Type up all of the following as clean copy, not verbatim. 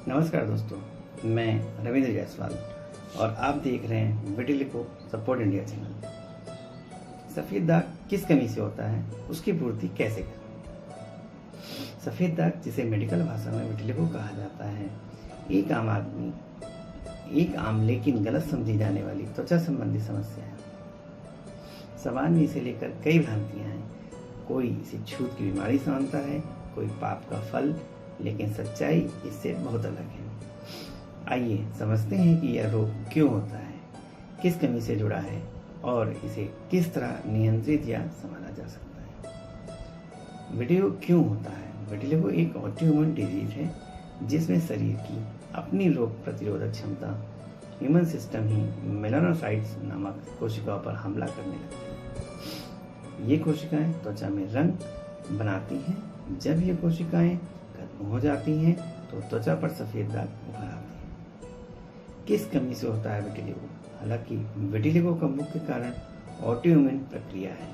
नमस्कार दोस्तों, मैं रविंद्र जायसवाल और आप देख रहे हैं विटिलिगो सपोर्ट इंडिया चैनल। सफ़ेद दाग किस कमी से होता है, उसकी पूर्ति कैसे करें। सफ़ेद दाग, जिसे मेडिकल भाषा में विटिलिगो कहा जाता है, एक आम लेकिन गलत समझी जाने वाली त्वचा संबंधी समस्या है। समाज में इसे लेकर कई भ्रांतियां हैं। कोई इसे छूत की बीमारी समझता है, कोई पाप का फल, लेकिन सच्चाई इससे बहुत अलग है। आइए समझते हैं कि यह रोग क्यों होता है, किस कमी से जुड़ा है और इसे किस तरह नियंत्रित या संभाला जा सकता है। विटिलिगो क्यों होता है? विटिलिगो एक ऑटोइम्यून डिजीज है जिसमें शरीर की अपनी रोग प्रतिरोधक क्षमता, ह्यूमन सिस्टम ही मेलानोसाइट्स नामक कोशिकाओं पर हमला करने लगती है। ये कोशिकाएं त्वचा में रंग बनाती हैं। जब ये कोशिकाएं खत्म हो जाती हैं तो त्वचा पर सफ़ेद दाग उभर आते हैं। किस कमी से होता है विटिलिगो? हालांकि विटिलिगो का मुख्य कारण ऑटोइम्यून प्रक्रिया है,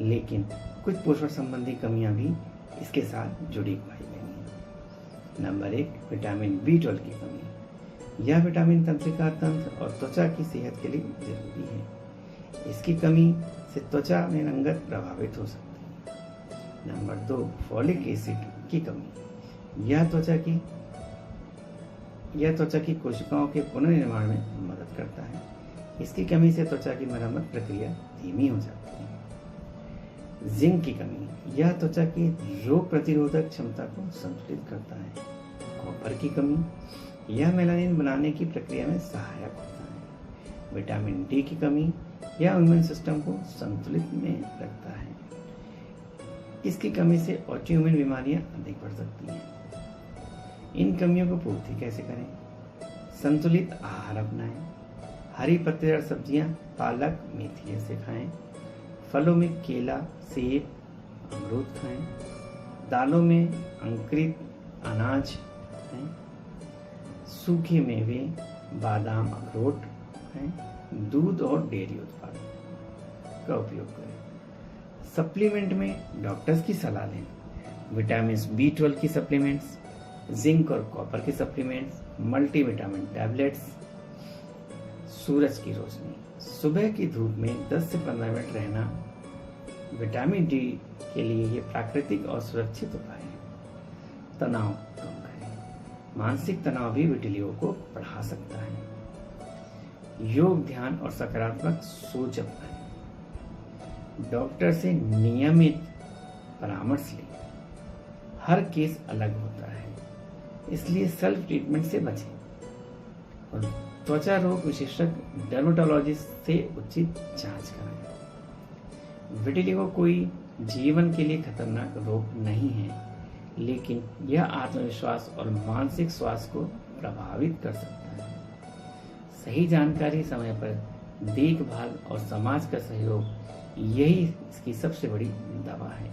लेकिन कुछ पोषण संबंधी कमियां भी इसके साथ जुड़ी पाई गई हैं। नंबर 1, विटामिन B12 की कमी। यह विटामिन तंत्रिका तंत्र और त्वचा की सेहत के लिए जरूरी है। इसकी कमी से त्वचा में रंगत प्रभावित हो सकती है। नंबर 2, फॉलिक एसिड की कमी। यह त्वचा की कोशिकाओं के पुनर्निर्माण में मदद करता है। इसकी कमी से त्वचा की मरम्मत प्रक्रिया धीमी हो जाती है। जिंक की कमी। यह त्वचा की रोग प्रतिरोधक क्षमता को संतुलित करता है। कॉपर की कमी। यह मेलानिन बनाने की प्रक्रिया में सहायक होता है। विटामिन D की कमी। यह इम्यून सिस्टम को संतुलित में रखता है। इसकी कमी से ऑटोइम्यून बीमारियां अधिक बढ़ सकती हैं। इन कमियों को पूर्ति कैसे करें? संतुलित आहार अपनाएं। हरी पत्तेदार सब्जियां, पालक, मेथी ऐसे खाएं। फलों में केला, सेब, अमरूद खाएं। दालों में अंकुरित अनाज खाएं। सूखे मेवे, बादाम, अखरोट खाएं। दूध और डेयरी उत्पाद का उपयोग करें। सप्लीमेंट में डॉक्टर्स की सलाह लें। विटामिन B12 की सप्लीमेंट्स, जिंक और कॉपर की सप्लीमेंट्स, मल्टीविटामिन टैबलेट्स। सूरज की रोशनी। सुबह की धूप में 10 से 15 मिनट रहना विटामिन D के लिए ये प्राकृतिक और सुरक्षित उपाय है। तनाव कम करें। मानसिक तनाव भी विटिलिगो को बढ़ा सकता है। योग, ध्यान और सकारात्मक सोच अपनाएं। डॉक्टर से नियमित परामर्श लें। हर केस अलग होता है, इसलिए सेल्फ ट्रीटमेंट से बचें और त्वचा रोग विशेषज्ञ डर्मेटोलॉजिस्ट से उचित जांच कराएं। विटिलिगो कोई जीवन के लिए खतरनाक रोग नहीं है, लेकिन यह आत्मविश्वास और मानसिक स्वास्थ्य को प्रभावित कर सकता है। सही जानकारी, समय पर देखभाल और समाज का सहयोग, यही इसकी सबसे बड़ी दवा है।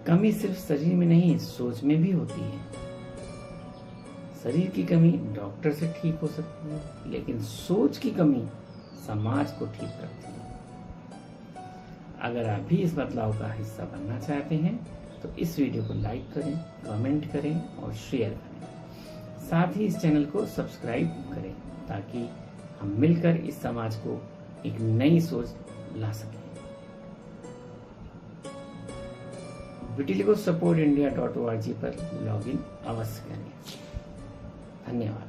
कमी सिर्फ शरीर में नहीं, सोच में भी होती है। शरीर की कमी डॉक्टर से ठीक हो सकती है, लेकिन सोच की कमी समाज को ठीक करती है। अगर आप भी इस बदलाव का हिस्सा बनना चाहते हैं तो इस वीडियो को लाइक करें, कमेंट करें और शेयर करें। साथ ही इस चैनल को सब्सक्राइब करें ताकि हम मिलकर इस समाज को एक नई सोच ला सकें। विटिलिगो सपोर्ट इंडिया .org पर लॉगिन अवश्य करें। धन्यवाद।